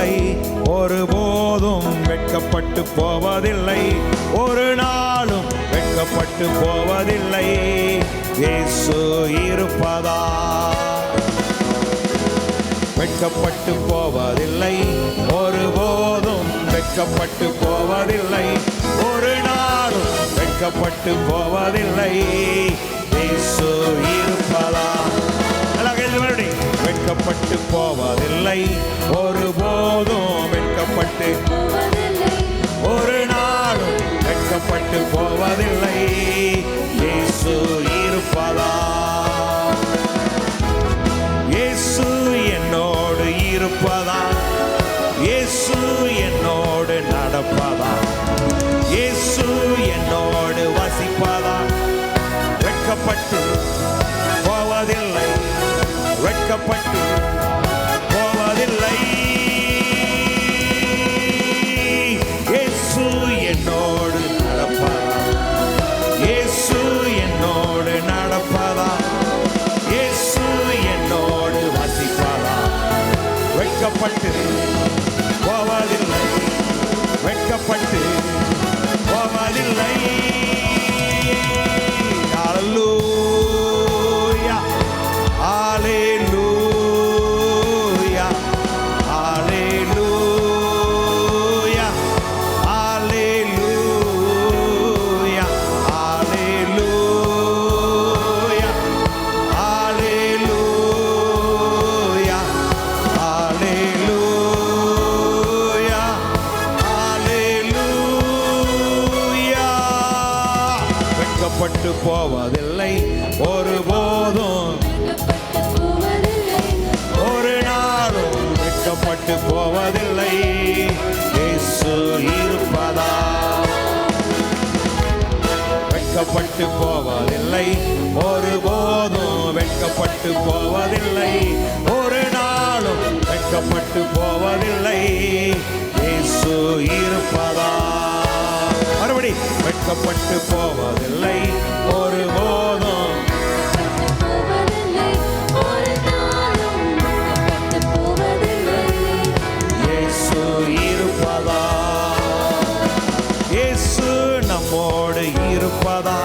போவதில்லை, ஒருபோதும் வெட்கப்பட்டு போவதில்லை, ஒரு நாளும் வெட்கப்பட்டு போவதில்லை. இயேசு இருப்பதா வெட்கப்பட்டு போவதில்லை, ஒருபோதும் வெட்கப்பட்டு போவதில்லை, ஒரு நாளும் வெட்கப்பட்டு போவதில்லை. இயேசு இருப்பதா வெட்கப்பட்டு போவதில்லை, ஒருபோதும் வெட்கப்பட்டு ஒரு நாளும் வெட்கப்பட்டு போவதில்லை. இயேசு இருப்பதா இயேசு என்னோடு இருப்பதா, இயேசு என்னோடு நடப்பதா, இயேசு என்னோடு வசிப்பதா. வெட்கப்பட்டு போவதில்லை, வெட்கப்பட்டு போவதில்லை. இயேசு என்னோடு நடப்பதா, இயேசு என்னோடு நடப்பதா, இயேசு என்னோடு வசிப்பதா. வெட்கப்பட்டு போவதில்லை, வெட்கப்பட்டு போவதில்லை. ஹல்லேலூயா, ஹல்லேலூயா, ஹல்லேலூயா, ஹல்லேலூயா, ஹல்லேலூயா, ஹல்லேலூயா, ஹல்லேலூயா, ஹல்லேலூயா. வெட்கப்பட்டு போவதில்லை, ஒருபோதும் ஒரு நாளும் வெட்கப்பட்டு போவதில்லை. இயேசு இருப்பதா வெட்கப்பட்டு போவதில்லை, ஒருபோதும் வெட்கப்பட்டு போவதில்லை, ஒரு நாளும் வெட்கப்பட்டு போவதில்லை. இயேசு இருப்பதா மறுபடி வெட்கப்பட்டு போவதில்லை, ஒருபோதும் இயேசு இருப்பதா, இயேசு நம்மோடு இருப்பதா,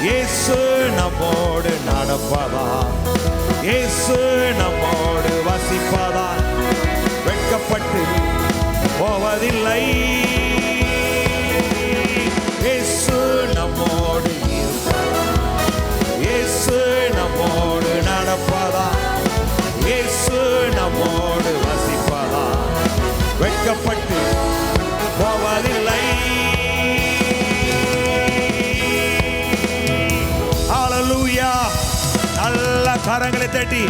இயேசு நம்மோடு நடப்பதா, இயேசு நம்மோடு வசிப்பதா. வெட்கப்பட்டு போவதில்லை, இயேசு நம்மோடு இருப்பதா, இயேசு நம்மோடு நடப்பதா, இயேசு நம்மோடு வசிப்பதா. வெட்கப்பட்டு போவதில்லை. ஹல்லேலூயா. நல்ல கரங்களை தட்டி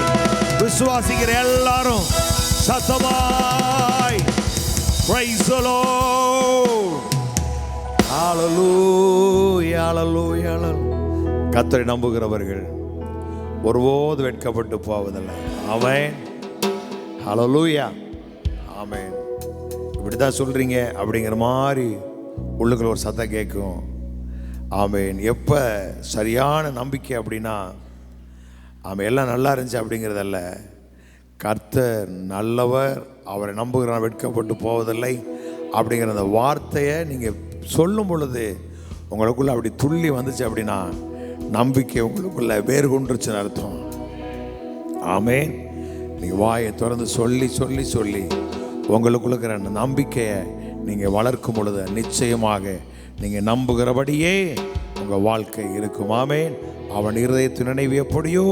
விசுவாசிக்கிற எல்லாரும் சத்தமாய் praise the Lord. ஹல்லேலூயா, ஹல்லேலூயா. கர்த்தரை நம்புகிறவர்கள் ஒருபோது வெட்கப்பட்டு போவதில்லை. ஆமென், ஹல்லேலூயா, ஆமென். இப்படிதான் சொல்றீங்க அப்படிங்கிற மாதிரி உள்ளுக்குள்ள ஒரு சத்தம் கேட்கும். ஆமென். எப்போ சரியான நம்பிக்கை அப்படின்னா ஆமாம் எல்லாம் நல்லா இருந்துச்சு அப்படிங்கிறதல்ல, கர்த்தர் நல்லவர், அவரை நம்புகிறான், வெட்கப்பட்டு போவதில்லை அப்படிங்கிற அந்த வார்த்தையை நீங்கள் சொல்லும் பொழுது உங்களுக்குள்ளே அப்படி துள்ளி வந்துச்சு அப்படின்னா நம்பிக்கை உங்களுக்குள்ளே வேறு கொண்டுருச்சுன்னு அர்த்தம். ஆமென். நீங்கள் வாயை திறந்து சொல்லி சொல்லி சொல்லி உங்களுக்குள்ள இருக்கிற அந்த நம்பிக்கையை நீங்கள் வளர்க்கும் பொழுது நிச்சயமாக நீங்கள் நம்புகிறபடியே உங்கள் வாழ்க்கை இருக்கும். ஆமென். அவன் இருதயத்தின் நினைவு எப்படியோ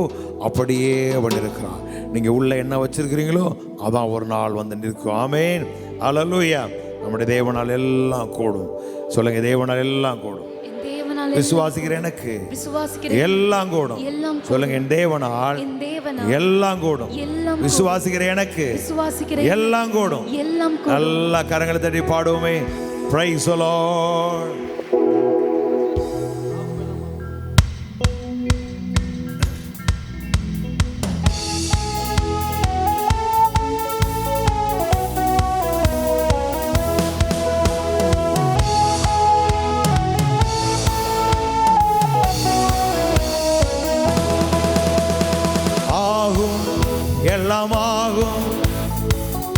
அப்படியே அவன் இருக்கிறான். நீங்கள் உள்ள என்ன வச்சிருக்கிறீங்களோ அதான் ஒரு நாள் வந்து நிற்கும். ஆமென், ஹல்லேலூயா. நம்முடைய தேவனால் எல்லாம் கூடும். சொல்லுங்க, தேவனால் எல்லாம் கூடும். விசுவாசிக்கிற எனக்கு எல்லாம் கூடும். சொல்லுங்க, என் தேவனால் எல்லாம் கூடும். விசுவாசிக்கிற எனக்கு எல்லாம் கூடும். நல்லா கரங்களை தட்டி பாடுவோமே. Praise the Lord. எல்லாமாகும்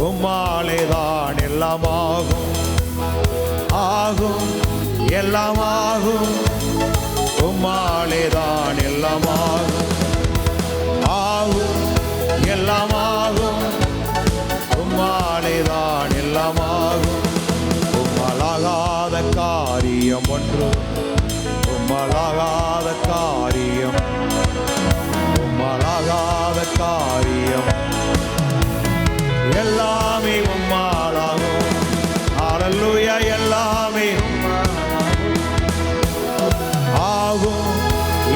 உம்மாலேதான் எல்லாமாகும் எல்லாமாகும் உம்மாலேதான் எல்லாமாகும் ஆகும் எல்லாமாகும் உம்மாலேதான் எல்லாமாகும் உம்மலாகாத காரியம் ஒன்று உம்மலாகாத காரியம் உம்மலாகாத காரியம் எல்லாமே உம்மாலாகும் ஹல்லேலூயா எல்லாமே ஆகும்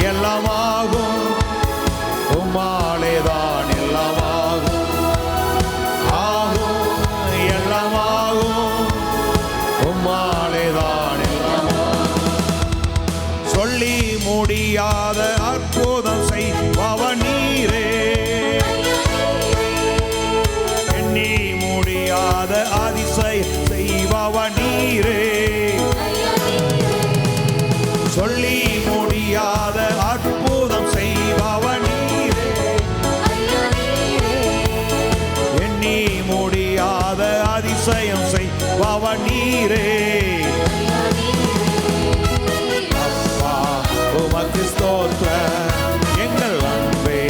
எல்லாமாகும் உம்மாலேதான் எல்லாமாகும் ஆகும் எல்லாமாகும் உம்மாலேதான் எல்லாமாகும் சொல்லி முடியாத அற்புதம் செய்பவர் நீரே எண்ணி முடியாத அதிசயம் செய்பவர் நீரே சொல்லி முடியாத அற்புதம் செய்பவர் நீரே எண்ணி முடியாத அதிசயம் செய்பவர் நீரே அப்பா உமக்கு ஸ்தோத்திரம் எங்கள் அன்பே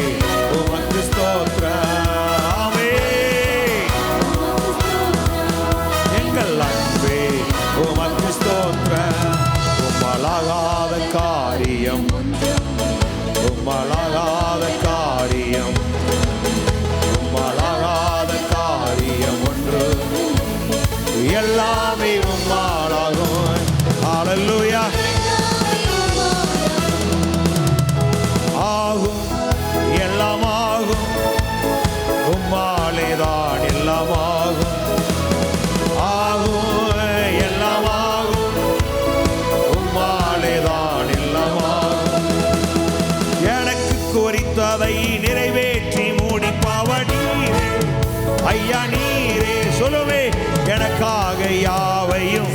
உமக்கு ஸ்தோத்திரம் எங்கள் அன்பே உமக்கு ஸ்தோத்திரம் உம்மலாகாத காரியம் உம்மலாகாத காரியம் உம்மலாகாத காரியம் ஒன்று எல்லாமே உம்மாலாகும் ஹல்லேலூயா ஆகும் எல்லாமாகும் உம்மாலேதான் எல்லாமாகும் ஆகும் எல்லாமாகும் உம்மாலேதான் எல்லாமாகும் எனக்கு குறித்ததை நிறைவேற்றி முடிப்பவர் நீரே ஐயா நீரே சொல்லுவே எனக்காக யாவையும்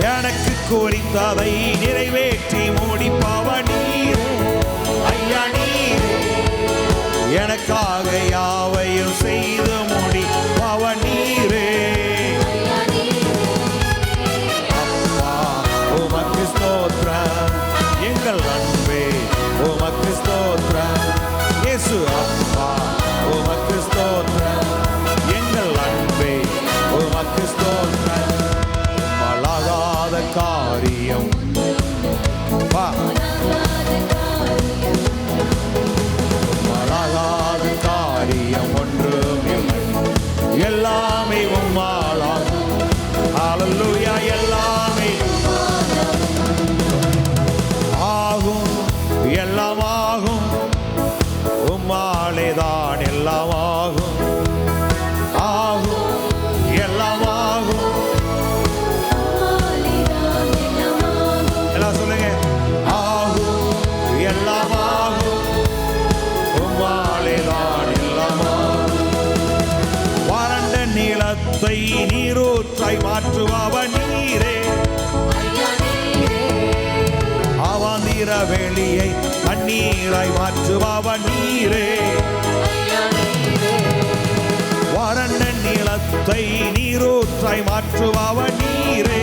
எனக்கு குறித்ததை நிறைவேற்றி முடிப்பவர் நீரே ஐயா நீரே எனக்காக யாவையும் செய்து முடிப்பவர் நீரே அப்பா உமக்கு ஸ்தோத்திரம் எங்கள் அன்பே உமக்கு ஸ்தோத்திரம் இயேசு அப்பா உமக்கு ஸ்தோத்திரம் எங்கள் அன்பே உமக்கு ஸ்தோத்திரம் உம்மலாகாத காரியம் வா உம்மலாகாத காரியம் ஒன்றும் இல்லை எல்லாமே உம்மாலாகும் ஹல்லேலூயா எல்லாமே ஆகும் எல்லாமாகும் உம்மாலேதான் எல்லாமாகும் ஆகும் எல்லாமாகும் எல்லாம் சொல்லுங்க ஆகும் எல்லாமாகும் உம்மாலேதான் எல்லாமாகும் வறண்ட நிலத்தை நீரூற்றாய் மாற்றுபவர் நீரே அவாந்திர வெளியை தண்ணீராய் மாற்றுபவர் நீரே வறண்ட நிலத்தை நீரூற்றாய் மாற்றுபவர் நீரே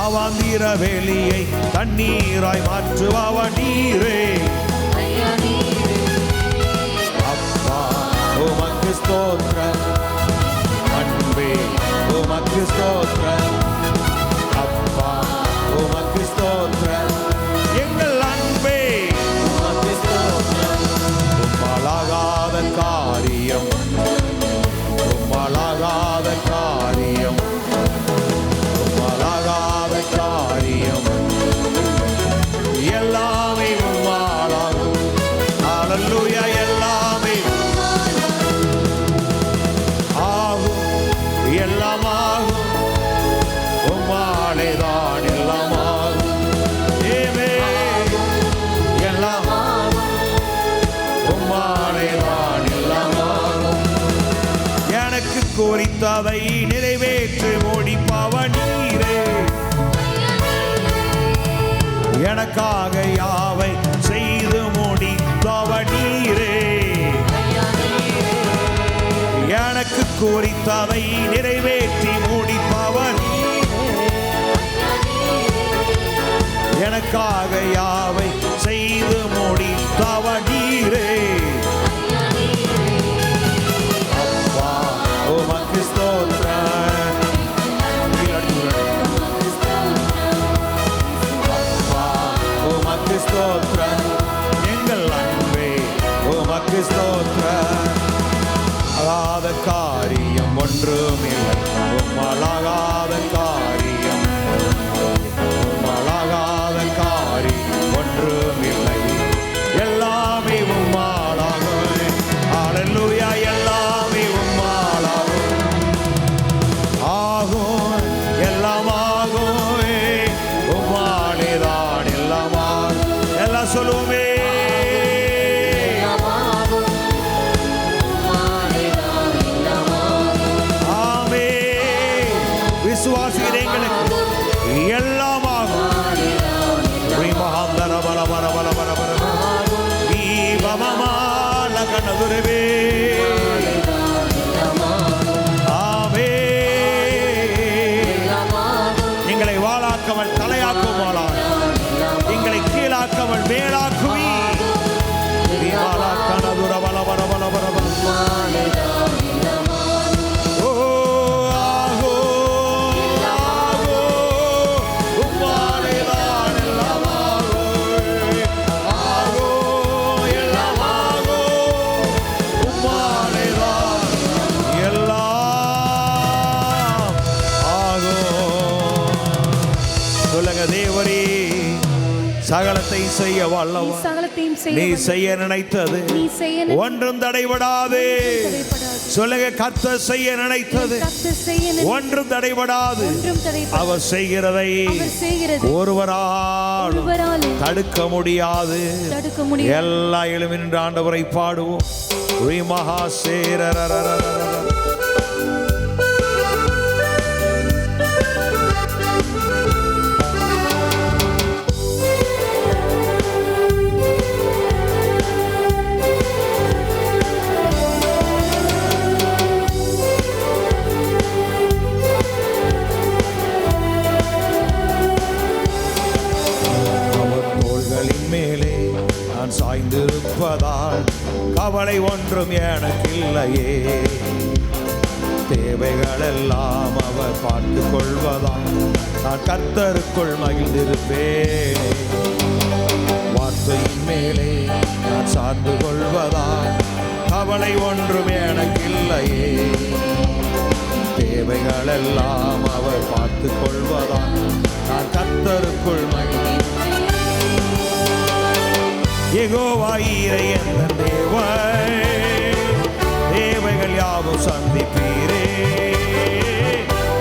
அவாந்திர வெளியை தண்ணீராய் மாற்றுபவர் நீரே அப்பா உமக்கு ஸ்தோத்திரம் அன்பே உமக்கு ஸ்தோத்திரம் அப்பா உமக்கு ஸ்தோத்திரம் எங்கள் அன்பே உமக்கு ஸ்தோத்திரம் உம்மலாகாத காரியம் உம்மலாகாத காரியம் உம்மலாகாத காரியம் எல்லாமே உம்மாலாகும் ஹல்லேலூயா எல்லாமே ஆகும் எல்லாமாகும் உம்மாலேதான் எல்லாமாகும் எல்லாம் உம்மாலேதான் எல்லாமாகும் எனக்கு குறித்ததை நிறைவேற்றி முடிப்பவர் நீரே எனக்காக யாவை செய்து முடித்தவர் நீரே குறித்ததை நிறைவேற்றி முடிப்பவர், எனக்காக யாவை செய்து முடித்தவர் நீரே. அப்பா உமக்கு ஸ்தோத்திரம், அப்பா உமக்கு ஸ்தோத்திரம், எங்கள் அன்பே உமக்கு ஸ்தோத்திரம். அழாத காரியம் ஒன்றுமில்லை, உம்மலாகாத காரியம், உம்மலாகாத காரியம் ஒன்றுமில்லை, எல்லாமே உம்மாலாகும். அல்லேலூயா, எல்லாமே உம்மாலாகும். ஆகும், எல்லாம் ஆகும், உம்மாலேதான் எல்லாம் ஆகும். எல்லாம் சொல்லுவோமே, விசுவாசிக்கிறீங்களுக்கு எல்லாமாகும். எங்களை வாழாக்கவள் தலையாக்குவாளார், எங்களை கீழாக்கவள் மேலாக்குவி. தேவரே, சகலத்தை செய்ய வல்லவர், நீ செய்ய நினைத்தது ஒன்றும் தடைபடாது. சொல்லுங்க, கர்த்தர் செய்ய நினைத்தது ஒன்றும் தடைபடாது. அவர் செய்கிறதை ஒருவரால் தடுக்க முடியாது. எல்லா எளிமை நின்று ஆண்டவரை பாடுவோம். சாய்ந்திருப்பதால் கவலை ஒன்றும் எனக்கில்லையே. தேவைகள் எல்லாம் அவர் பார்த்து கொள்வதால் நான் கர்த்தருக்குள் மகிழ்ந்திருப்பேன். வார்த்தையின் மேலே நான் சார்ந்து கொள்வதால் கவலை ஒன்றும் எனக்கில்லையே. தேவைகள் எல்லாம் அவர் பார்த்து கொள்வதால் நான் கர்த்தருக்குள் மகிழ்ந்திருப்பேன். யெகோவா ஈரே என்ற தேவன், தேவைகள் யாவும் சந்திப்பீரே.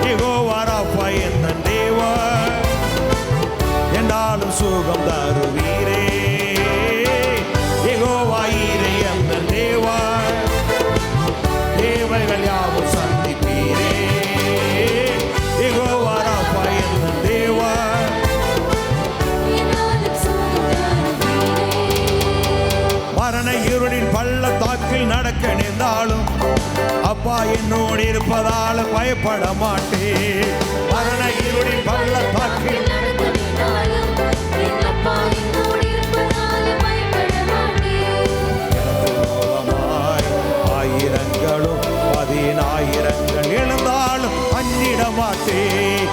யெகோவா ராஃபா என்ற தேவன், என்றாலும் சுகம் தருவீரே. யெகோவா ஈரே என்ற தேவன், தேவைகள் யாவும் சந்திப்பீரே. யெகோவா ராஃபா என்ற தேவன், மரண இருளின் பள்ளத்தாக்கில் நடக்க நேர்ந்தாலும் அப்பா என்னோடு இருப்பதால் பயப்பட மாட்டேன். மரண இருளின் பள்ளத்தாக்கில் ஆயிரங்களும் 10,000 எழுந்தாலும் அஞ்சிட மாட்டேன்.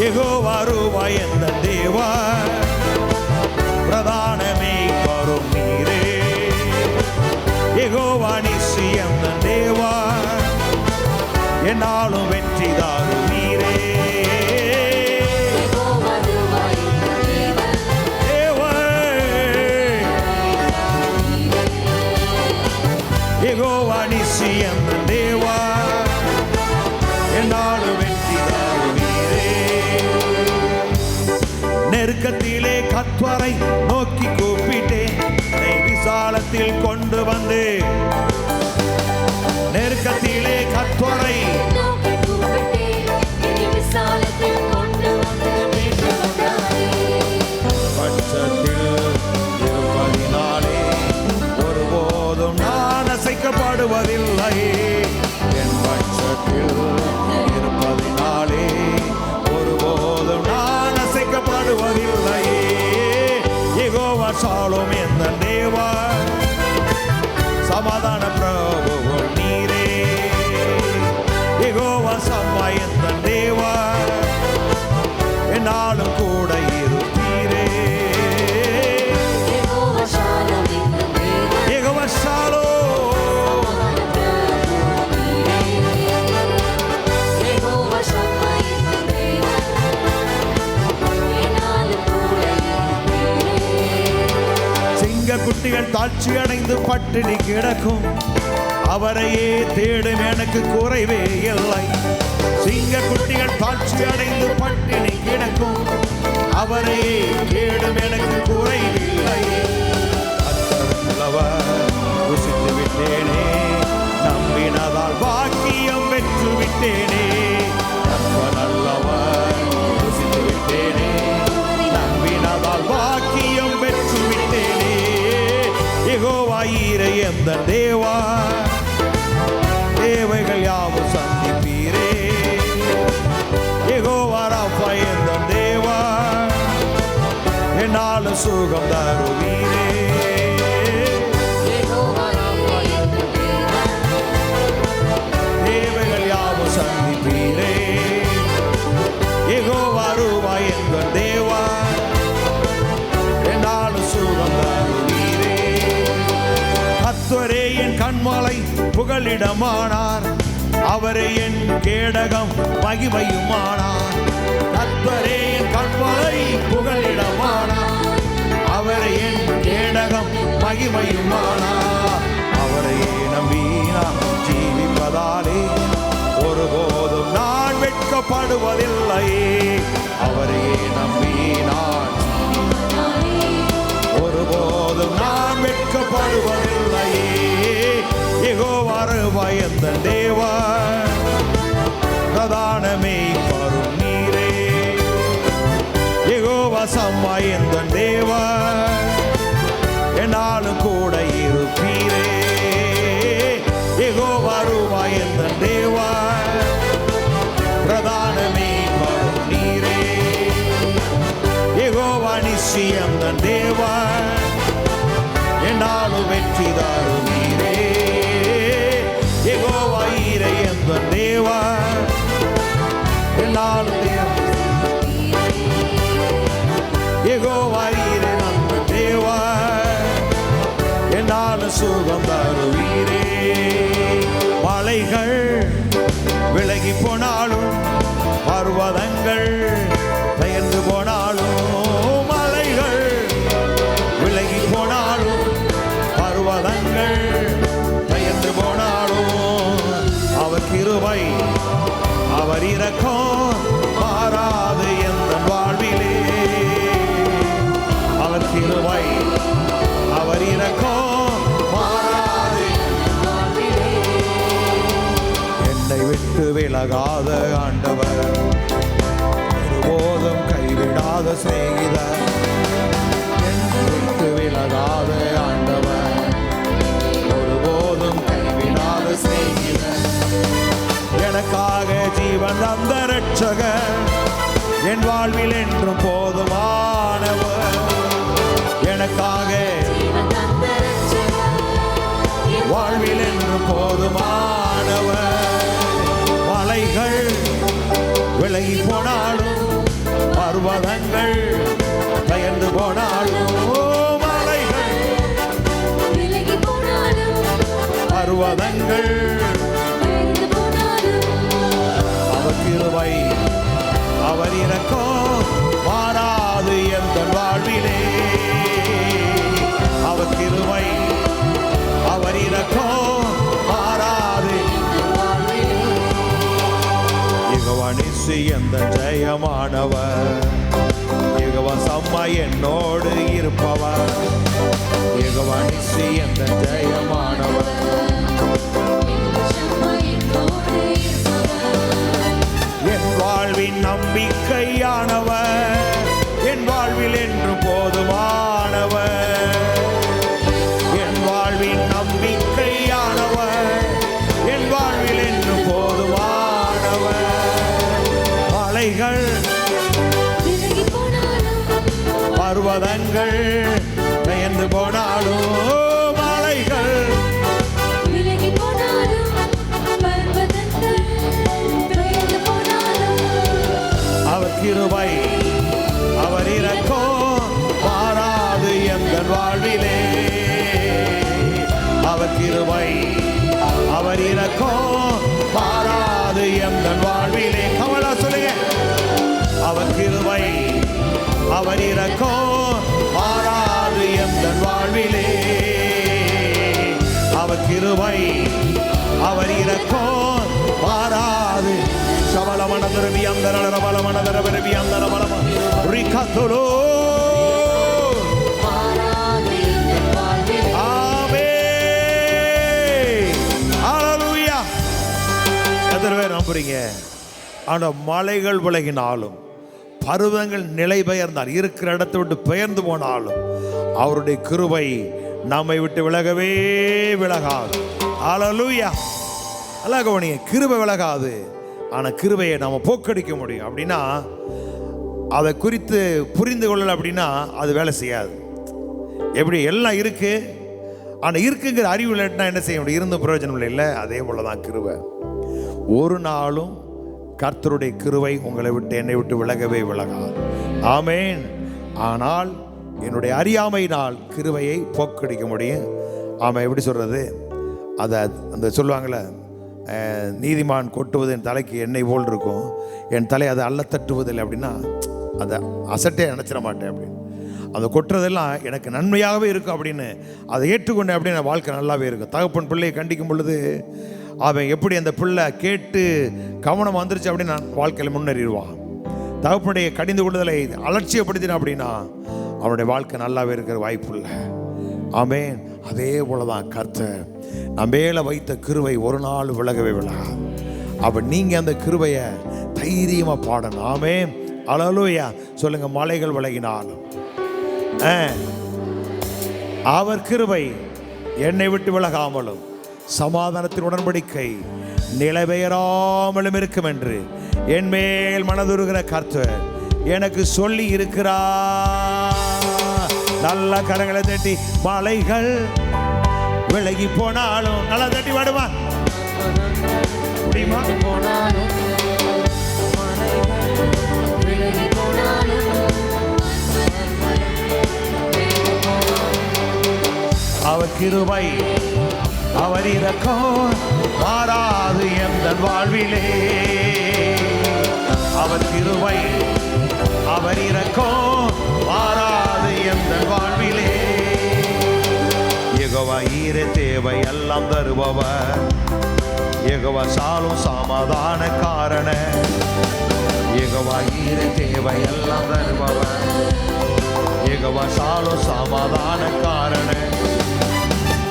யெகோவா ரூபா என்ற தேவா, பிரதானமே வரும் நீரே. யெகோவா நிசி என்ற தேவா, என்னாலும் வெற்றி தாரும் நீரே. யெகோவா நிசி என்ற தேவா, என்னாலும் வெற்றி தாரும் நீரே. நெருக்கத்திலே கர்த்தரை நோக்கி கூப்பிட்டேன், விசாலத்தில் கொண்டு வந்து. நெருக்கத்திலே கர்த்தரை பட்ச வெட்கப்படுவதில்லை. என் பட்சத்தில் இருப்பதினாலே ஒருபோதும் நான் அசைக்கப்படுவதில்லை. யெகோவா ஷாலோம் என்ற தேவா, சமாதான பிரபு நீரே. யெகோவா சம்மா என்ற தேவா, என்னாலும் கூட இருப்பீரே. யெகோவா ஷாலோம், குட்டிகள் தாழ்ச்சி அடைந்து பட்டினி கிடக்கும், அவரையே தேடும் எனக்கு குறைவே இல்லை. சிங்க குட்டிகள் தாழ்ச்சி அடைந்து பட்டினி கிடக்கும், அவரையே தேடும் எனக்கு குறைவில்லை. ருசித்து விட்டேனே, நம்பினதால் பாக்கியம் பெற்று விட்டேனே. நல்லவர் ருசித்து விட்டேனே, நம்பினதால் பாக்கியம் பெற்று விட்டேனே. யெகோவா ஈரே எந்த தேவா, தேவைகள் யாவும் சந்திப்பீரே. யெகோவா ராஃபா எந்த தேவா, என்னாலும் சுகம் தருவீரே. தேவைகள் யாவும் சந்திப்பீரே. யெகோவா ரூபா எந்த தேவா, என்னாலும் சுகம் தருவீரே. கர்த்தரே என் கண்மலை புகலிடமானார், அவரே என் கேடகம் மகிமையுமானார். கர்த்தரே என் கண்மலை புகலிடமானார், அவரே என் கேடகம் மகிமையுமானார். அவரையே நம்பினார் ஜீவிப்பதாலே ஒருபோதும் நான் வெட்கப்படுவதில்லை. அவரையே நம்பினார் ஒருபோதும் நான் வெட்கப்படுவதில்லை. யெகோவா ரூபா எந்த தேவா, பிரதானமே வரும் நீரே. யெகோவா சம்மா எந்த தேவா, என்னாலும் கூட இருப்பீரே. யெகோவா ரூபா எந்த தேவா, பிரதானமே வரும் நீரே. யெகோவா நிசி எந்த தேவா, என்னாலும் வெற்றி தருவீரே. யெகோவா ஈரே எந்த தேவா, என்னாலும் யெகோவா ஈரே அந்த தேவா, என்னாலும் சுகம் தருவீரே. மலைகள் விலகி போனாலும், பர்வதங்கள் பெயர்ந்து போனாலும், மலைகள் விலகி போனாலும், பர்வதங்கள் பெயர்ந்து போனாலும், அவர் கிருபை அவர் இரக்கம் மாறாது எந்த வாழ்விலே. அவர் கிருபை அவர் இரக்கம் மாறாது. என்னை விட்டு விலகாத ஆண்டவர், ஒருபோதும் கைவிடாத சிநேகிதர். என்னை விட்டு விலகாத ஆண்டவர், ஒருபோதும் கைவிடாத சிநேகிதர். எனக்காக ஜீவன் தந்த இரட்சகர், என் வாழ்வில் என்றும் போதுமானவர். எனக்காக வாழ்வில் என்றும் போதுமானவர். மலைகள் விலகி போனாலும், பர்வதங்கள் பெயர்ந்து போனாலும், மலைகள் விலகி போனாலும், பர்வதங்கள் பெயர்ந்து போனாலும், அவர் கிருபை அவர் இரக்கம் மாறாது எந்த வாழ்விலே. அவர் கிருபை அவர் இரக்கம் மாறாது. யெகோவா நிசி எந்த ஜெயமானவர், யெகோவா சம்மா என்னோடு இருப்பவர். யெகோவா நிசி எந்த ஜெயமானவர், என் வாழ்வின் நம்பிக்கையானவர், என் வாழ்வில் என்று போதுமானவர். என் வாழ்வின் நம்பிக்கையானவர், பர்வதங்கள் பெயர்ந்து போனாலும் மலைகள் விலகி போனாலும் பர்வதங்கள் பெயர்ந்து போனாலும் அவர் கிருபை அவர் இரக்கம் மாறாது எங்கள் வாழ்விலே. அவர் கிருபை அவர் இரக்கம் மாறாது எங்கள் வாழ்விலே. கமலா சொல்லுங்க. அவர் கிருபை அவர் இரக்கம் மாறாது எங்கள் வாழ்விலே. அவர் கிருபை அவர் இரக்கம் மாறாது. சபலமனதரவி அந்தரள பலமனதரவி அந்தர பலம ரிகதுலோ. நம்புறீங்க? ஆனா மலைகள் விலகினாலும் பருவங்கள் நிலை பெயர்ந்தால் இருக்கிற இடத்தை விட்டு பெயர்ந்து போனாலும் அவருடைய கிருபை நம்மை விட்டு விலகவே விலகாது. ஹல்லேலூயா. நல்லா கவனிங்க. கிருபை விலகாது. ஆனா கிருபையை நம்ம போக்கடிக்க முடியும். அப்படின்னா அதை குறித்து புரிந்து கொள்ளல அப்படின்னா அது வேலை செய்யாது. எப்படி எல்லாம் இருக்கு, ஆனா இருக்குங்கிற அறிவு இல்லைன்னா என்ன செய்ய முடியும்? இருந்த பிரயோஜனம் இல்லை. அதே போலதான் கிருபை. ஒரு நாளும் கர்த்தருடைய கிருபை உங்களை விட்டு என்னை விட்டு விலகவே விலகாது. ஆமேன். ஆனால் என்னுடைய அறியாமையினால் கிருபையை போக்கடிக்க முடியும். ஆமாம். எப்படி சொல்றது? அதை அந்த சொல்லுவாங்களே, நீதிமான் கொட்டுவது என் தலைக்கு எண்ணெய் போல் இருக்கும், என் தலை அதை அல்ல தட்டுவதில்லை அப்படின்னா அதை அசட்டே நினச்சிட மாட்டேன் அப்படின்னு. அதை கொட்டுறதெல்லாம் எனக்கு நன்மையாகவே இருக்கும் அப்படின்னு அதை ஏற்றுக்கொண்டேன் அப்படின்னு வாழ்க்கை நல்லாவே இருக்கும். தகப்பன் பிள்ளையை கண்டிக்கும் பொழுது அவன் எப்படி அந்த பிள்ளை கேட்டு கவனம் வந்துருச்சு அப்படின்னு நான் வாழ்க்கையில் முன்னேறிடுவான். தகப்பனுடைய கடிந்து கொள்ளுதலை அலட்சியப்படுத்தினான் அப்படின்னா அவனுடைய வாழ்க்கை நல்லாவே இருக்கிற வாய்ப்பு இல்லை. ஆமேன். அதே போலதான் கர்த்தர் நம்ம மேல வைத்த கிருபை ஒரு நாள் விலகவே விலகாது. அப்ப நீங்க அந்த கிருபையை தைரியமா பாடணும். ஆமேன். ஹல்லேலூயா. சொல்லுங்க. மலைகள் விலகினாலும் அவர் கிருபை என்னை விட்டு விலகாமலும் சமாதானத்தின் உடன்படிக்கை நிலைபெயராமலும் இருக்கும் என்று என் மேல் மனதுருகிற கர்த்தர் எனக்கு சொல்லி இருக்கிறார். நல்ல கரங்களை தட்டி. மலைகள் விலகி போனாலும் நல்லா தட்டி பாடுமா முடியுமா? அவர் கிருபை அவர் இரக்கம் மாறாது எங்கள் வாழ்விலே. அவர் கிருபை அவர் இரக்கம் மாறாது எங்கள் வாழ்விலே. யெகோவா ஈரே தேவை எல்லாம் தருபவர், யெகோவா சாலும் சமாதான காரண. யெகோவா ஈரே தேவை எல்லாம் தருபவர், யெகோவா சாலும் சமாதான காரண.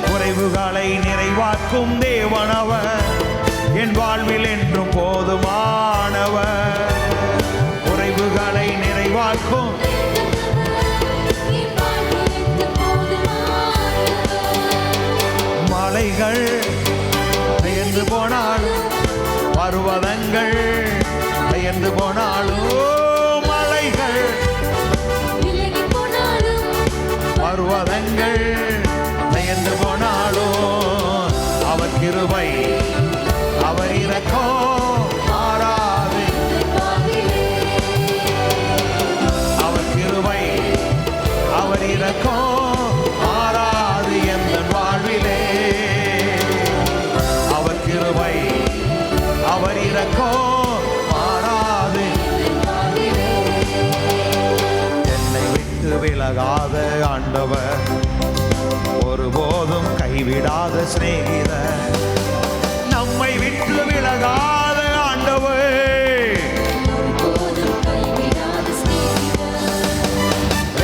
குறைவுகளை நிறைவாக்கும் தேவனவர், என் வாழ்வில் என்றும் போதுமானவர். குறைவுகளை நிறைவாக்கும் மலைகள் பெயர்ந்து போனாலும் பர்வதங்கள் பெயர்ந்து போனாலும் மலைகள் பர்வதங்கள் பெயர்ந்து போனாலும் அவர் கிருபை அவர் இரக்கம் மாறாது. அவர் கிருபை அவர் இரக்கம் மாறாது எங்கள் வாழ்விலே. அவர் கிருபை அவர் இரக்கம் மாறாது. என்னை விட்டு விலகாத ஆண்டவர், ஒருபோதும் கைவிடாத சிநேகிதர், நம்மை விட்டு விலகாத ஆண்டவர்,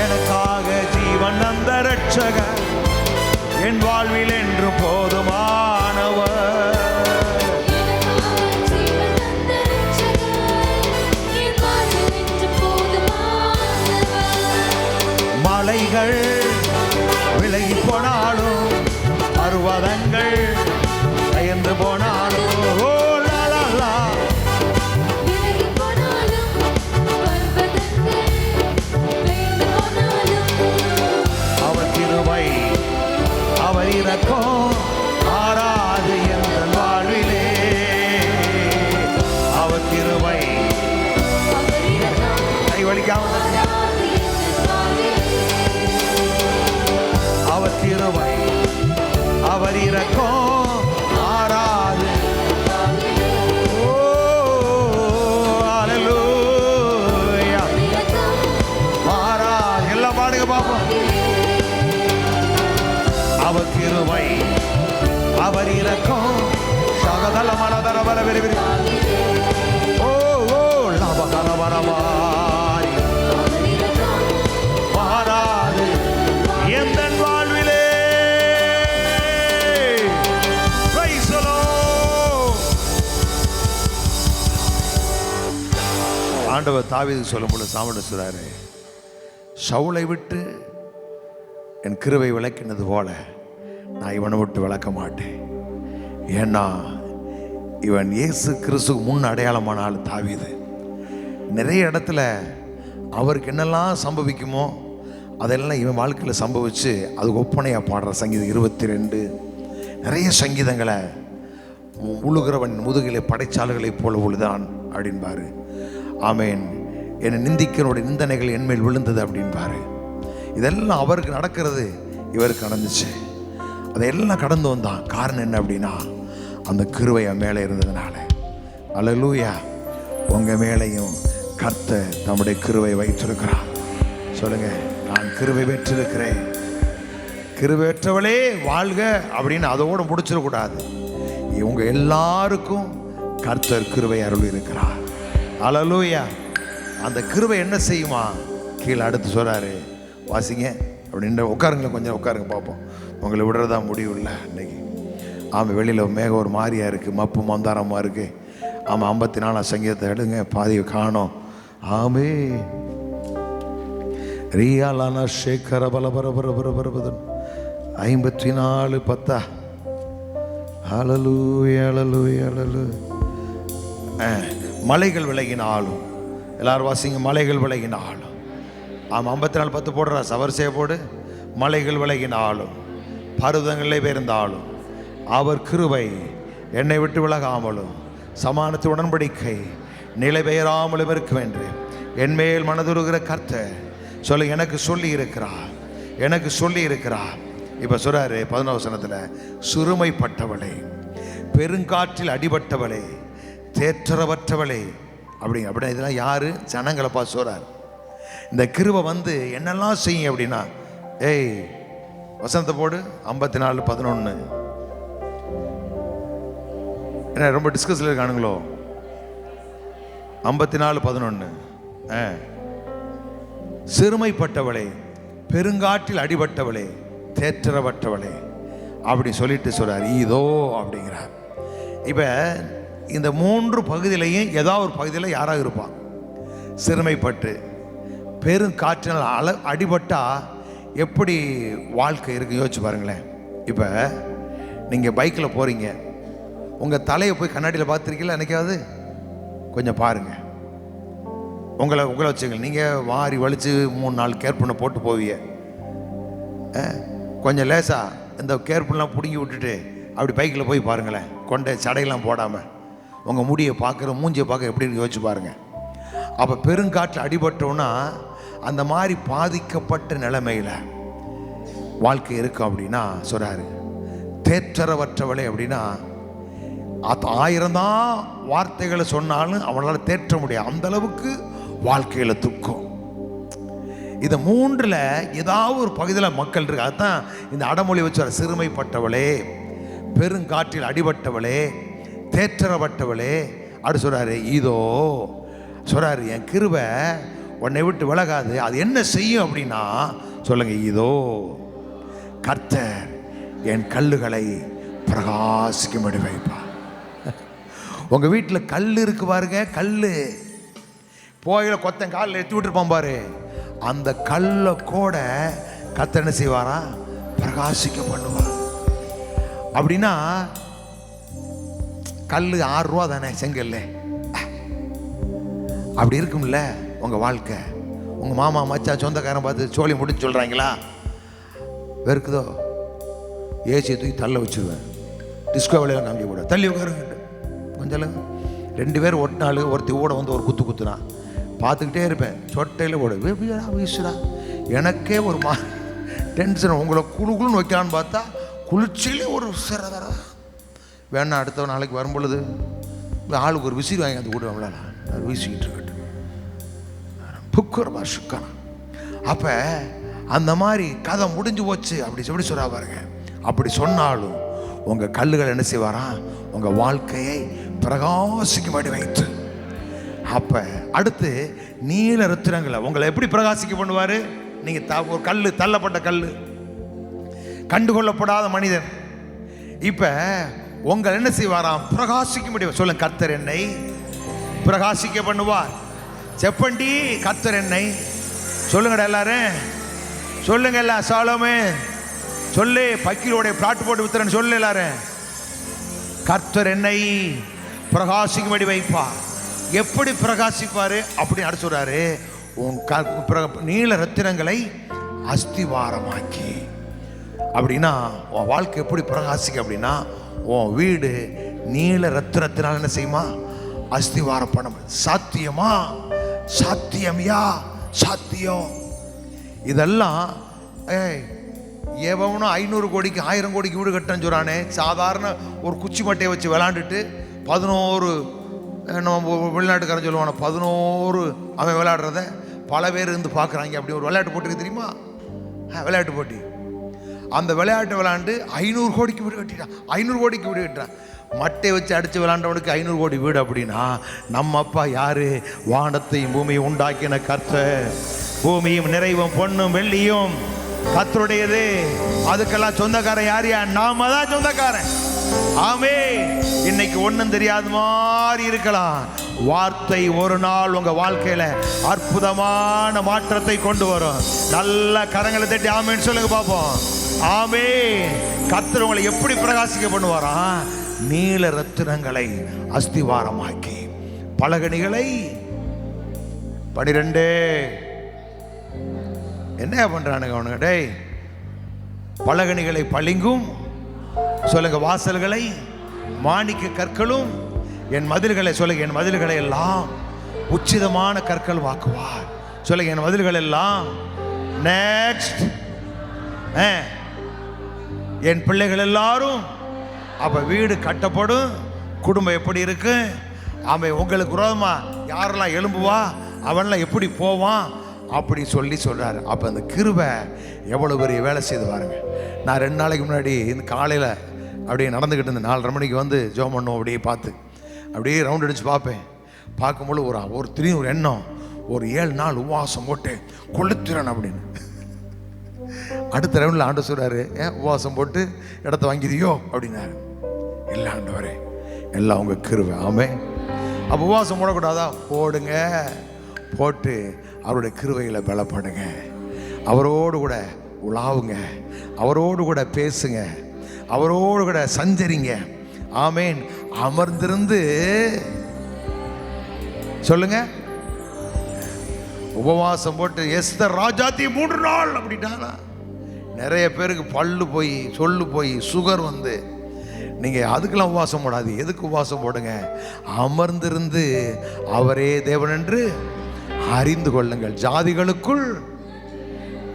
எனக்காக ஜீவன் அந்த ரட்சகர், என் வாழ்வில் என்று போதுமானவர். மலைகள் விலகி போனாலும் பர்வதங்கள் பெயர்ந்து போனாலும் ஓ லா லா லா. விலகி போனாலும் பர்வதங்கள் பெயர்ந்து போனாலும் கிருபை அவர் இரக்கம் மாறாது. ஓ ஹல்லேலூயா, மாறாது. எல்லாம் பாடுங்க பாப்போம். அவர் கிருபை அவர் இரக்கம் சகதல மனதர வர விரிவிரி. ஓ ஓ லபகர வரவாரி மாறாது எந்த வாழ்விலே. Praise the Lord. ஆண்டவர் தாவீதுக்கு சொல்லும்போது சாமுவேல் சொல்றாரு, சவுலை விட்டு என் கிருபை விளக்கினது போல நான் இவனை விட்டு விளக்க மாட்டேன். ஏன்னா இவன் இயேசு கிறிஸ்துக்கு முன் அடையாளமான ஆள் தாவீது. நிறைய இடத்துல அவருக்கு என்னெல்லாம் சம்பவிக்குமோ அதெல்லாம் இவன் வாழ்க்கையில் சம்பவிச்சு அது ஒப்பனையாக பாடுற சங்கீதம் 22 நிறைய சங்கீதங்களை உழுகிறவன் முதுகிலே படைச்சாலுகளைப் போல உழுதான் அப்படின்பாரு. ஆமேன். என்னை நிந்திக்கனுடைய நிந்தனைகள் என்மேல் விழுந்தது அப்படின்பாரு. இதெல்லாம் அவருக்கு நடக்கிறது இவருக்கு நடந்துச்சு. அதையெல்லாம் கடந்து வந்தான். காரணம் என்ன அப்படின்னா அந்த கிருபை மேலே இருந்ததுனால. அல்லேலூயா. உங்கள் மேலேயும் கர்த்தர் தம்முடைய கிருபை வைத்திருக்கிறார். சொல்லுங்க, நான் கிருபை பெற்றிருக்கிறேன். கிருபை பெற்றவளே வாழ்க அப்படின்னு அதோடு முடிச்சிடக்கூடாது. இவங்க எல்லாருக்கும் கர்த்தர் கிருபை அருள் இருக்கிறார். அல்லேலூயா. அந்த கிருபை என்ன செய்யுமா? கீழே அடுத்து சொல்றாரு, வாசிங்க அப்படின்னு. உட்காருங்களேன், கொஞ்சம் உட்காருங்க பார்ப்போம். உங்களை விடுறதா முடிவு இல்லை இன்னைக்கு. ஆமாம், வெளியில் மேகம் ஒரு மாதிரியாக இருக்குது, மப்பு மந்தாரமாக இருக்குது. ஆமாம், 54 சங்கீதத்தை எடுங்க, பாதியை காணோம். ஆமே ரியாலான சேகர பலபரபரபரபரபதன் 54 10. ஹல்லேலூயா ஹல்லேலூயா ஹல்லேலூயா. மலைகள் விலகினாலும், எல்லாரும் வாசிங்க, மலைகள் விலகினாலும். ஆமாம், 54 10 போடுறா, சவரிசையை போடு. மலைகள் விலகினாலும் பருவதங்களே பெயர்ந்தாலும் அவர் கிருபை என்னை விட்டு விலகாமலும் சமானத்து உடன்படிக்கை நிலை பெயராமலும் இருக்கும் என்று என்மேல் மனதுருகிற கர்த்தர் சொல்லி எனக்கு சொல்லி இருக்கிறார், எனக்கு சொல்லி இருக்கிறார். இப்போ சொல்றாரு 11 வசனத்தில், சிறுமைப்பட்டவளே, பெருங்காற்றில் அடிபட்டவளே, தேற்றரவற்றவளே. அப்படின்னா இதெல்லாம் யாரு? ஜனங்களை பார்த்து சொல்றார். இந்த கிருபை வந்து என்னெல்லாம் செய்யும் அப்படின்னா, ஏய் வசனத்தை போடு. 54 11. என்ன ரொம்ப டிஸ்கஸில் இருக்கானுங்களோ? 54 11. சிறுமைப்பட்டவளே, பெருங்காற்றில் அடிபட்டவளே, தேற்றரவற்றவளே அப்படி சொல்லிட்டு சொல்றார். இதோ அப்படிங்கிறார். இப்போ இந்த 3 பகுதியிலையும் ஏதாவது ஒரு பகுதியில் யாராக இருப்பான். சிறுமைப்பட்டு பெருங்காற்றினால் அடிபட்டா எப்படி வாழ்க்கை இருக்கு யோசிச்சு பாருங்களேன். இப்போ நீங்கள் பைக்கில் போகிறீங்க, உங்கள் தலையை போய் கண்ணாடியில் பார்த்துருக்கீங்களா? என்னைக்காவது கொஞ்சம் பாருங்கள். உங்களை வச்சுங்க. நீங்கள் வாரி வலித்து 3-4 கேர்பனை போட்டு போவீங்க. கொஞ்சம் லேசாக இந்த கேர்பன்லாம் பிடுங்கி விட்டுட்டு அப்படி பைக்கில் போய் பாருங்களேன். கொண்டை சடையெல்லாம் போடாமல் உங்கள் முடியை பார்க்குற, மூஞ்சியை பார்க்க எப்படி இருக்கு யோசிச்சு பாருங்கள். அப்போ பெருங்காற்றில் அடிபட்டோன்னா அந்த மாதிரி பாதிக்கப்பட்ட நிலைமையில் வாழ்க்கை இருக்கும் அப்படின்னா சொல்கிறாரு. தேற்றரவற்றவளே அப்படின்னா 1000 தான் வார்த்தைகளை சொன்னாலும் அவனால் தேற்ற முடியாது. அந்த அளவுக்கு வாழ்க்கையில் துக்கம். இந்த 3ல் ஏதாவது ஒரு பகுதியில் மக்கள் இருக்கு. அதுதான் இந்த அடமொழி வச்சு வர. சிறுமைப்பட்டவளே, பெருங்காற்றில் அடிபட்டவளே, தேற்றரவட்டவளே அப்படி சொல்கிறாரு. இதோ சொல்கிறாரு, என் கிருபை உன்னை விட்டு விலகாது. அது என்ன செய்யும் அப்படின்னா சொல்லுங்க, இதோ கர்த்தர் என் கல்லுகளை பிரகாசிக்கும்படி வைப்பார். உங்கள் வீட்டில் கல் இருக்கு பாருங்க. கல் போயில கொத்தன் காலில் எடுத்து விட்டுருப்பான் பாரு. அந்த கல்லை கூட கர்த்தர் என்ன செய்வாரா? பிரகாசிக்க பண்ணுவார். அப்படின்னா கல் 6 ரூபா தானே செங்கல்ல. அப்படி இருக்கும்ல உங்கள் வாழ்க்கை. உங்கள் மாமா மச்சா சொந்தக்காரன் பார்த்து சோழி முடிச்சு சொல்கிறாங்களா? வெறுக்குதோ ஏசியை தூக்கி தள்ள வச்சுருவேன். டிஸ்கோ வேலையெல்லாம் காமிக்க கூட தள்ளி உட்காருங்க. கொஞ்சம் 2 பேர் ஒட்டினாலு ஒருத்தி கூட வந்து ஒரு குத்து குத்துனா பார்த்துக்கிட்டே இருப்பேன். சொட்டையில் போட வீசுடா. எனக்கே ஒரு டென்ஷன் உங்களை குழுன்னு வைக்கலான்னு பார்த்தா குளிர்ச்சியிலே ஒரு சிறதர வேணா அடுத்த நாளைக்கு வரும் பொழுது ஆளுக்கு ஒரு விசிறி வாங்கி அந்த கூட நம்மளால வீசிக்கிட்டு இருக்கட்டும் புக்குரமா சுக்கான. அப்போ அந்த மாதிரி கதை முடிஞ்சு போச்சு அப்படி எப்படி சொல்ல பாருங்க. அப்படி சொன்னாலும் உங்கள் கல்லுகள் என்ன செய்வாராம், உங்கள் வாழ்க்கையை பிரகாசிக்கும்படி வைத்து. அப்போ அடுத்து நீல ரத்தினங்களை உங்களை எப்படி பிரகாசிக்க பண்ணுவார். நீங்கள் ஒரு கல், தள்ளப்பட்ட கல், கண்டுகொள்ளப்படாத மனிதன், இப்போ உங்களை என்ன செய்வாராம், பிரகாசிக்க முடியும். சொல்லுங்க, கர்த்தர் என்னை பிரகாசிக்க பண்ணுவார். செப்பண்டி கர்த்தர் என்னை. சொல்லுங்கடா எல்லாரும், சொல்லுங்க எல்லாம். சாலோமே சொல்லு, பக்கீரோடைய பிளாட் போட்டு வித்துறேன்னு சொல்லு எல்லாரும். கர்த்தர் என்னை பிரகாசிக்கும்படி வைப்பார். எப்படி பிரகாசிப்பாரு அப்படின்னு அடுத்து சொல்றாரு, உன் நீல ரத்தினங்களை அஸ்திவாரமாக்கி. அப்படின்னா உன் வாழ்க்கை எப்படி பிரகாசிக்க அப்படின்னா, உன் வீடு நீல ரத்தினத்தினால் என்ன செய்யுமா, அஸ்திவாரம் பண்ண. சாத்தியமா? சாத்தியம்யா, சாத்தியம். இதெல்லாம் எவனும் 500 கோடிக்கு 1000 கோடிக்கு வீடு கட்டன்னு சொல்கிறானே, சாதாரண ஒரு குச்சி மட்டையை வச்சு விளாண்டுட்டு 11 நம்ம வெளிநாட்டுக்காரன் சொல்லுவான 11 அவன் விளையாடுறத பல பேர் இருந்து பார்க்குறாங்க. அப்படி ஒரு விளையாட்டு போட்டிக்கு தெரியுமா, விளையாட்டு போட்டி. அந்த விளையாட்டு விளையாண்டு 500 கோடிக்கு வீடு கட்டிட்டான். 500 கோடிக்கு வீடு கட்டுறான். மட்டை வச்சு அடித்து விளையாண்டவனுக்கு 500 கோடி வீடு அப்படின்னா நம்ம அப்பா யாரு? வானத்தையும் பூமியும் உண்டாக்கின கர்த்தர். பூமியும் நிறைவும் பொன்னும் வெள்ளியும் கர்த்தருடையது. அதுக்கெல்லாம் சொந்தக்காரன் யார்? நாம தான் சொந்தக்காரன். ஆமே. இன்னைக்கு ஒன்றும் தெரியாத மாதிரி இருக்கலாம், வார்த்தை ஒரு நாள் உங்க வாழ்க்கையில அற்புதமான மாற்றத்தை கொண்டு வரும். நல்ல கரங்களை தட்டி ஆமேன்னு சொல்லுங்க பார்ப்போம். ஆமே. கர்த்தர் உங்களை எப்படி பிரகாசிக்க பண்ணுவாரா? நீல ரத்தினங்களை அஸ்திவாரமாக்கி பலகணிகளை 12 என்ன பண்றானுங்க அவனுங்க? டேய், பலகணிகளை பளிங்கும், சொல்லுங்க, வாசல்களை மாணிக்க கற்களும், என் மதில்களை, சொல்லுங்க, என் மதில்களை எல்லாம் உச்சிதமான கற்கள் வாக்குவார். சொல்லுங்க, என் மதில்கள் எல்லாம். நெக்ஸ்ட், என் பிள்ளைகள் எல்லாரும். அப்ப வீடு கட்டப்படும். குடும்பம் எப்படி இருக்கு? அவன் உங்களுக்கு விரோதமா யாரெல்லாம் எழும்புவா, அவன்லாம் எப்படி போவான் அப்படி சொல்லி சொல்றாரு. அப்ப அந்த கிருபை எவ்வளவு பெரிய வேலை செய்து பாருங்க. நான் 2 நாளைக்கு முன்னாடி இந்த காலையில் அப்படியே நடந்துக்கிட்டு இருந்தேன். 4:30 மணிக்கு வந்து ஜோம் பண்ணுவோம். அப்படியே பார்த்து அப்படியே ரவுண்ட் அடிச்சு பார்ப்பேன். பார்க்கும்போது ஒரு திடீர்னு ஒரு எண்ணம், ஒரு 7 நாள் உபவாசம் போட்டு கொளுத்துறேன் அப்படின்னு. அடுத்த ரவுண்டில் ஆண்டு சொல்றாரு, ஏன் உபவாசம் போட்டு இடத்த வாங்கிதியோ அப்படின்னாரு. இல்லை ஆண்டவரே, எல்லாம் உங்க கிருபை. ஆமே. அப்போ உபவாசம் போடக்கூடாதா? போடுங்க. போட்டு அவருடைய கிருபையில பலப்படுங்க. அவரோடு கூட உலாவுங்க, அவரோடு கூட பேசுங்க, அவரோடு கூட சஞ்சரிங்க. ஆமேன். அமர்ந்திருந்து சொல்லுங்க, உபவாசம் போட்டு எஸ்தர் ராஜாத்தி 3 நாள் அப்படின்னா நிறைய பேருக்கு பல்லு போய் சொல்லு போய் சுகர் வந்து, நீங்கள் அதுக்கெல்லாம் உபவாசம் போடாது. எதுக்கு உபவாசம் போடுங்க? அமர்ந்திருந்து அவரே தேவன் என்று அறிந்து கொள்ளுங்கள். ஜாதிகளுக்குள்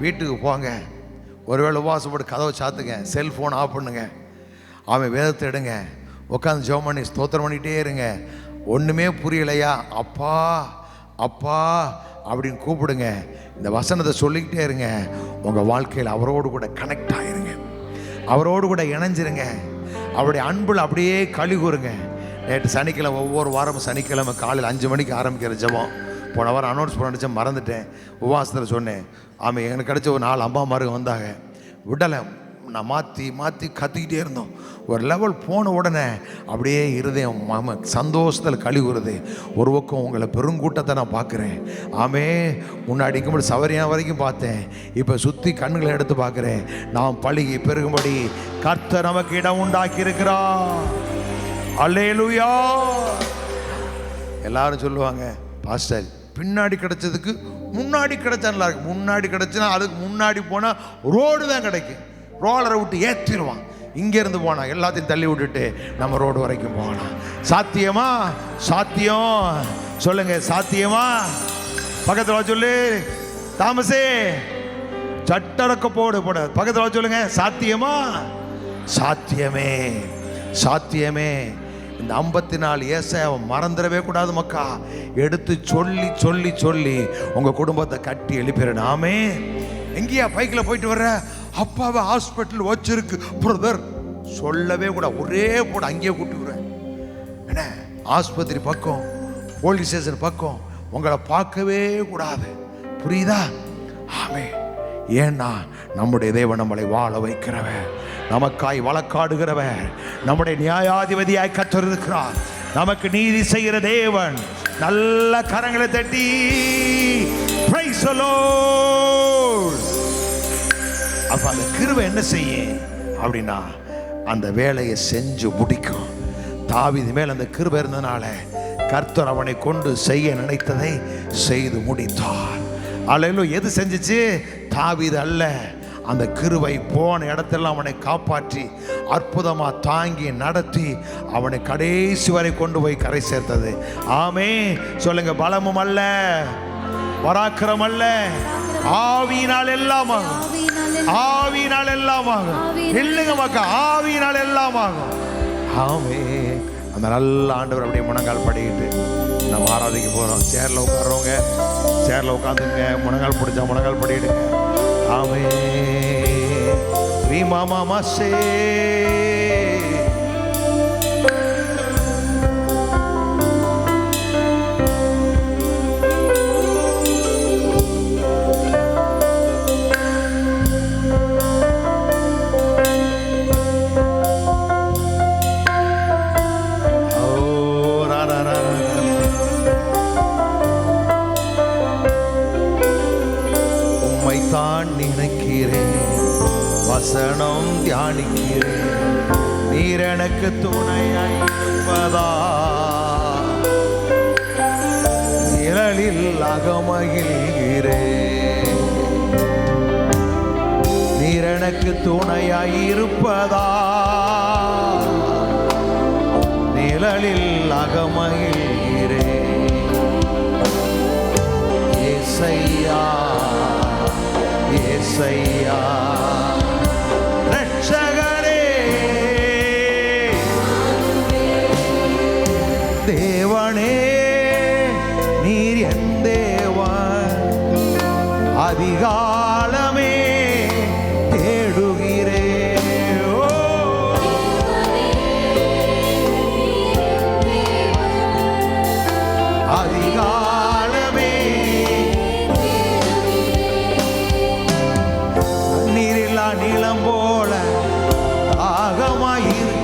வீட்டுக்கு போங்க. ஒருவேளை உபவாசம் போட்டு கதவை சாத்துங்க, செல்ஃபோன் ஆஃப் பண்ணுங்க, அவன் வேதத்தை எடுங்க, உட்காந்து ஜெபம் பண்ணி ஸ்தோத்திரம் பண்ணிகிட்டே இருங்க. ஒன்றுமே புரியலையா? அப்பா அப்பா அப்படின்னு கூப்பிடுங்க. இந்த வசனத்தை சொல்லிக்கிட்டே இருங்க. உங்கள் வாழ்க்கையில் அவரோடு கூட கனெக்ட் ஆகிருங்க, அவரோடு கூட இணைஞ்சிருங்க, அவருடைய அன்பில் அப்படியே களி கூறுங்க. நேற்று சனிக்கிழமை, ஒவ்வொரு வாரமும் சனிக்கிழமை காலையில் 5 மணிக்கு ஆரம்பிக்கிற ஜெபம். போன வாரம் அனௌன்ஸ் பண்ணிச்சேன், மறந்துட்டேன். உபவாசத்தில் சொன்னேன். ஆமாம், எனக்கு கிடைச்ச ஒரு 4 அம்மாமாருங்க வந்தாங்க. விடலை, நான் மாற்றி கத்திக்கிட்டே இருந்தோம். ஒரு லெவல் போன உடனே அப்படியே இருதயம் சந்தோஷத்தில் கழிவுறது. ஒரு பக்கம் உங்களை பெருங்கூட்டத்தை நான் பார்க்குறேன். ஆமே. முன்னாடி இருக்கும்போது சவரியா வரைக்கும் பார்த்தேன், இப்போ சுற்றி கண்களை எடுத்து பார்க்குறேன். நாம் பழுகி பெருகும்படி கர்த்தர் நமக்கு இடம் உண்டாக்கி இருக்கிறார். அல்லேலூயா. எல்லாரும் சொல்லுவாங்க, பாஸ்டர் பின்னாடி கிடைச்சதுக்கு முன்னாடி கிடைச்சா நல்லா இருக்கு. முன்னாடி கிடைச்சுன்னா அதுக்கு முன்னாடி போனால் ரோடு தான் கிடைக்கும். ரோலரை விட்டு ஏற்றிடுவான். இங்கேருந்து போனால் எல்லாத்தையும் தள்ளி விட்டுட்டு நம்ம ரோடு வரைக்கும் போகலாம். சாத்தியமா? சாத்தியம். சொல்லுங்க, சாத்தியமா? பக்கத்தில் சொல்லு, தாமஸே சட்டரக்க போடு போட பக்கத்தில் சொல்லுங்க, சாத்தியமா? சாத்தியமே, சாத்தியமே. இந்த 54 ஏசாயாவை மறந்துடவே கூடாது மக்கா. எடுத்து சொல்லி சொல்லி சொல்லி உங்க குடும்பத்தை கட்டி எழுப்பிறேன். ஆமே. எங்கேயா பைக்கில் போயிட்டு வர்ற? அப்பாவை ஹாஸ்பிட்டல் வச்சிருக்கு பிரதர். சொல்லவே கூட, ஒரே போட அங்கேயே கூட்டி விடுறேன். என்ன ஆஸ்பத்திரி பக்கம், போலீஸ் ஸ்டேஷன் பக்கம் உங்களை பார்க்கவே கூடாது. புரியுதா? ஆமே. ஏன்னா நம்முடைய தேவன் நம்மளை வாழ வைக்கிறவன், நமக்காய் வழக்காடுகிறவன், நம்முடைய நியாயாதிபதியாய் கர்த்தர் இருக்கிறார். நமக்கு நீதி செய்கிற தேவன். நல்ல கரங்களை தட்டி praise the Lord. அப்ப அந்த கிருபை என்ன செய்யும் அப்படின்னா அந்த வேலையை செஞ்சு முடிக்கும். தாவீது மேல் அந்த கிருபை இருந்தனால கர்த்தர் அவனை கொண்டு செய்ய நினைத்ததை செய்து முடித்தார். அல்லேலூயா. எது செஞ்சிச்சு? தாவீது அல்ல, அந்த கிருபை போன இடத்தெல்லாம் அவனை காப்பாற்றி அற்புதமா தாங்கி நடத்தி அவனை கடைசி வரை கொண்டு போய் கரை சேர்த்தது. ஆமே. சொல்லுங்க, பலமும் அல்ல, பராக்கிரம் அல்ல, ஆவியினால் எல்லாமாகும். ஆவியினால் எல்லாமாகும். இல்லைங்க மக்கா, ஆவியினால் எல்லாமாகும். ஆமே. அந்த நல்ல ஆண்டவர் அப்படியே முழங்கால் படிக்கிட்டு நம்ம ஆராதிக்க போகிறோம். சேர்ல உட்கார்றவங்க சேர்ல உட்காந்துங்க, முழங்கால் பிடிச்சா முழங்கால் படிடுங்க. ஆமே. ரீமா மாமா சே தான் நினைக்கிறேன், வசனம் தியானிக்கிறேன், நீர் எனக்கு துணையாயிருப்பதா, நிழலில் அகமகிழ்கிறேன், நீர் எனக்கு துணையாயிருப்பதா, நிழலில் அகமகிழ்கிறேன். ஏசையா ஏசையா ரட்சகரே, தேவனே நீர் என் தேவன், அதிகாலமே தேடுகிறேன். அதிகாலமே நீளம் போல ஆகமாயிருக்கிறேன்.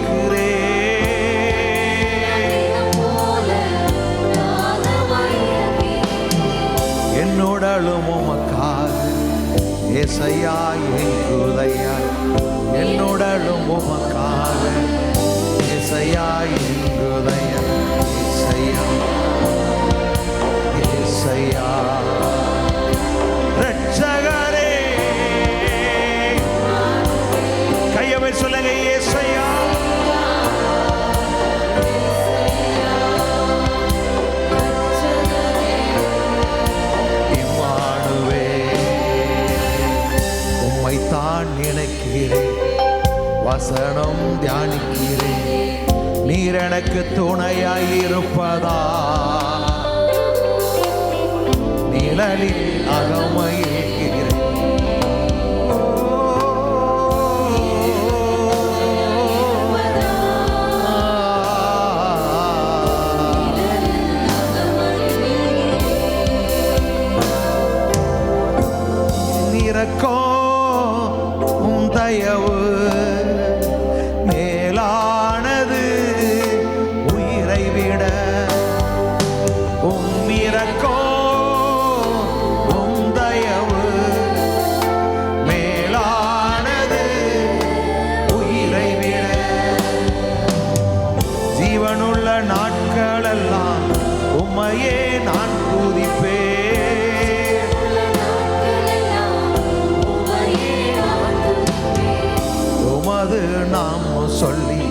என்னுடலும் உமக்காக ஏசையா எங்குதையா, என்னுடலும் உமக்காக ஏசையா எங்குதையா, ஏசையா ஏசையா ரட்சகரே. கையவை சொல்லுங்க, ஏசையா இம்மானுவே, உம்மை தான் நினைக்கிறேன், வசனம் தியானிக்கிறேன், நீர் எனக்கு துணையாயிருப்பதா, நிழலில் அகமகிழ்கிறேன். உம் தயவு மேலானது உயிரை விட, உம் இரக்கம் உம் தயவு மேலானது உயிரை விட, ஜீவனுள்ள நாட்களெல்லாம் உம்மையே நான் துதிப்பேன். உமது நாம் சொல்லி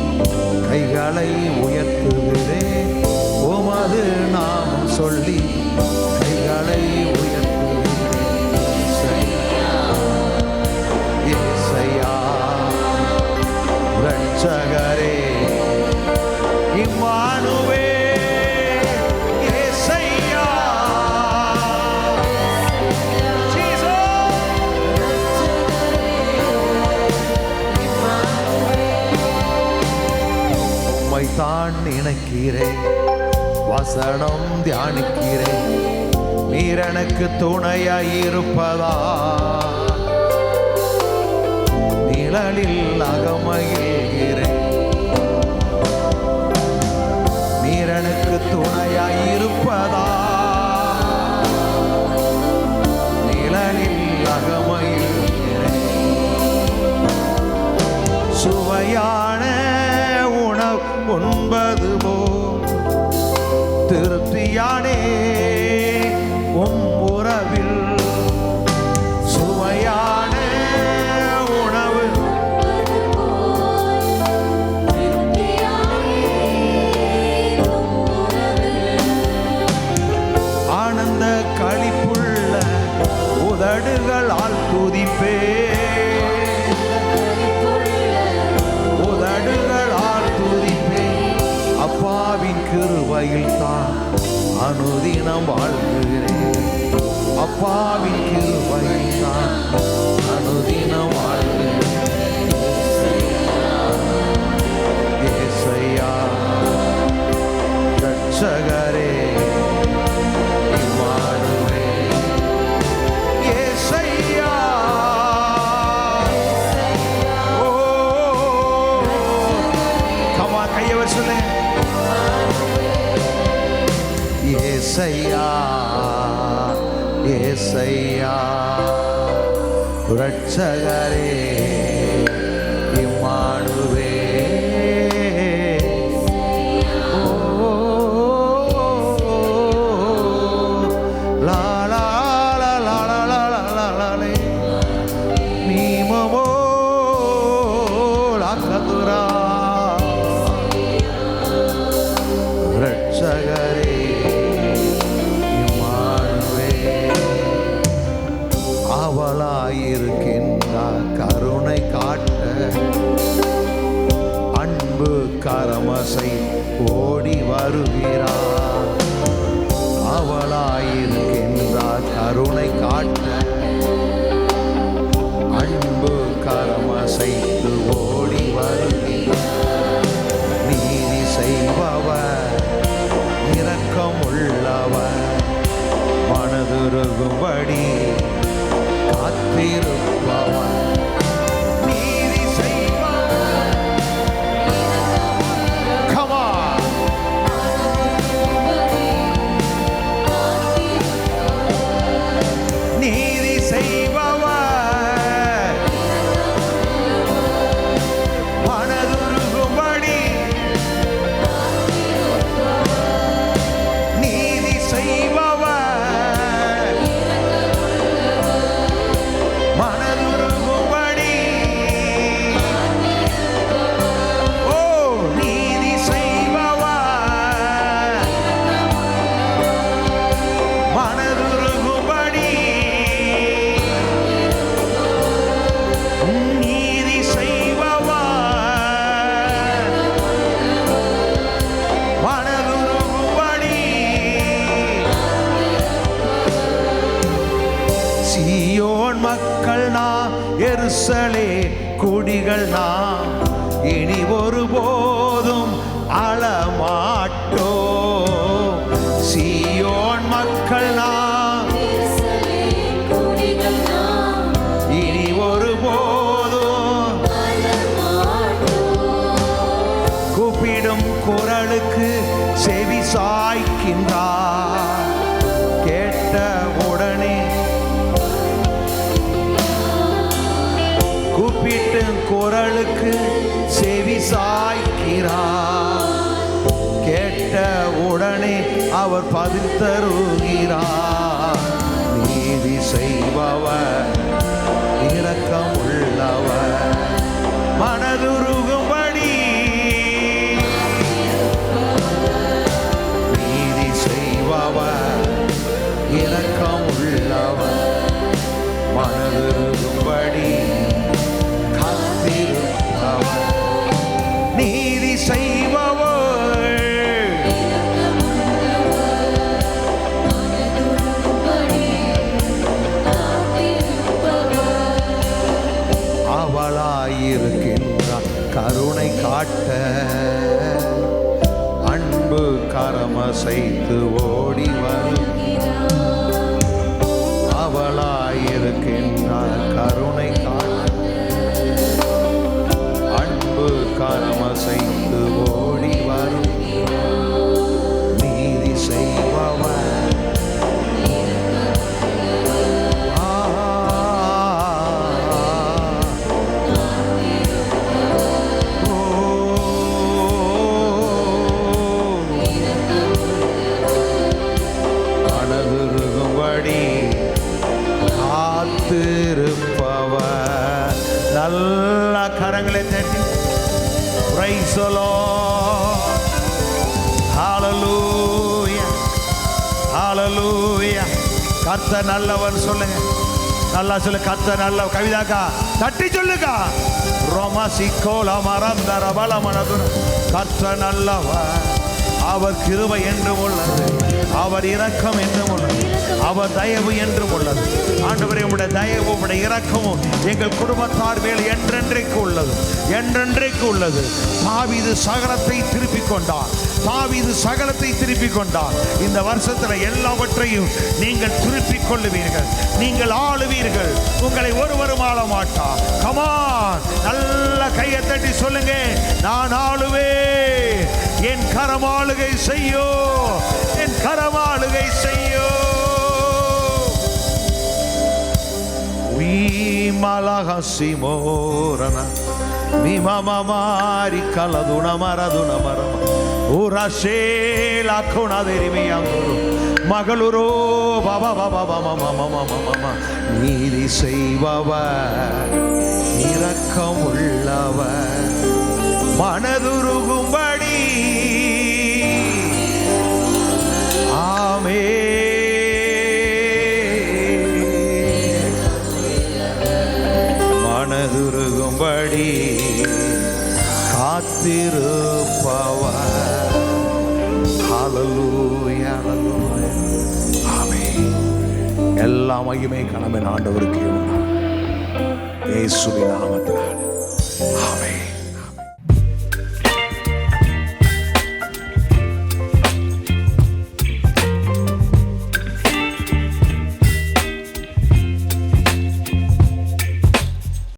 கைகளை உயர்த்துகிறேன், உமது நாம் சொல்லி கைகளை உயர்த்துகிறேன். நினைக்கிறேன், வசனம் தியானிக்கிறேன். நீர் எனக்கு துணையாயிருப்பதா, நிழலில் அகமகிழ்கிறேன். நீர் எனக்கு துணையாயிருப்பதா, நிழலில் அகமகிழ்கிறேன். சுவையான உணவு உண்பது போல் திருப்தியானே உம் உறவில். சுவையான உணவு ஆனந்த களிப்புள்ள உதடுகளால் துதிப்பே, உதடுகளால் துதிப்பே. அப்பாவின் கிருபையில் தான் அனுதினம் வாழ்கிறேன், அப்பாவின் கிருபையில் தான் அனுதினம் வாழ்கிறேன். ஏசையா ரட்சகரே இம்மானுவேல். ஏசையா ஓ கமா கையை சொல்லு. ஏசையா ஏசையா ரட்சகரே இம்மானுவேல். லா லா லா லா லா லா லா லா லே நீமமோ லாக்கதுரா. ரட்சகரே அவளாயிருக்கின்றார் கருணை காட்ட, அன்பு கரமசை ஓடி வருகிறார். அவளாயிருக்கின்றார் கருணை காட்ட, அன்பு கரமசைத்து ஓடி வருகிறார். நீதி செய்பவர், இரக்கமுள்ளவர், மனதுருகும்படி காத்திருப்பவன். நீதி செய்பவன். Come on. நீதி செய்பவன், மனதுருகும்படி. நீதி செய்பவன், மனதுருகும்படி. ஓ நீதி செய்பவன், மனதுருகும்படி. நீதி செய்பவன், மனதுருகும்படி. சீயோன் மக்கள் நாம், எருசலே குடிகள் நாம், இனி ஒருபோதும் அழமாட்டோம். சீயோன் மக்கள் நாம், இனி ஒருபோதும். கூப்பிடும் குரலுக்கு செவி சாய்க்கின்றார், கேட்ட உடனே. கூப்பிட்டு குரலுக்கு செவி சாய்க்கிறார், கேட்ட உடனே அவர் பதில் தருகிறார். நீதி செய்பவர், இரக்கம் உள்ளவர், மனதுருகும்படி. நீதி செய்பவர், இரக்கம் உள்ளவர், மனதுருகும்படி காத்திருப்பவர். நீதி செய்பவர், அவளாயிருக்கின்றார் கருணை காட்ட, அன்பு கரமசைத்து ஓடி வரும் அவளாயிருக்கின்றார் கருணை காட்ட அன்பு கரமசைத்து ஓடி வரும் நீதி செய்பவர் காத்திருப்பவர். நல்ல கரங்களை தட்டி praise the Lord. Hallelujah. Hallelujah. கர்த்தர் நல்லவன் சொல்லுங்க. நல்லா சொல்லு, கர்த்தர் நல்ல. கவிதாக்கா தட்டி சொல்லுக்கா. ரோமாசிக்கோலா மரந்தர பலமனது. கர்த்தர் நல்லவன், அவர் கிருபை என்றும் உள்ளது, அவர் இரக்கம் என்றும் உள்ளது, அவர் தயவு என்றும் உள்ளது. ஆண்டவரே, உம்முடைய தயவு உம்முடைய இரக்கமும் எங்கள் குடும்பத்தார் மேல் என்றென்றைக்கு உள்ளது, என்றென்றைக்கு உள்ளது. தாவீது சகலத்தை திருப்பிக் கொண்டார், தாவீது சகலத்தை திருப்பிக் கொண்டார். இந்த வருஷத்துல எல்லாவற்றையும் நீங்கள் திருப்பிக் கொள்ளுவீர்கள், நீங்கள் ஆளுவீர்கள், உங்களை ஒருவரும் ஆள மாட்டார். கமான், நல்ல கையை தட்டி சொல்லுங்க, நான் ஆளுவேன், என் கரமாளுகை செய்யோ, என் கரமாளுகை செய்யோ. மலகசிமோரன மிமமாரி கலதுன மரதுன மரம உரசேலா குணதெரிமையாங்குரு மகளூரோ பாபா பாபா பாபா நீதி செய்பவர், இரக்கம் உள்ளவர், மனதுருகும்படி. ஆமே மனதுருகும்படி காத்திருப்பவர். ஹல்லேலூயா, ஹல்லேலூயா. ஆமென். எல்லா மகிமை கனவின் ஆண்டவருக்கு இயேசுவின் நாமத்தில்.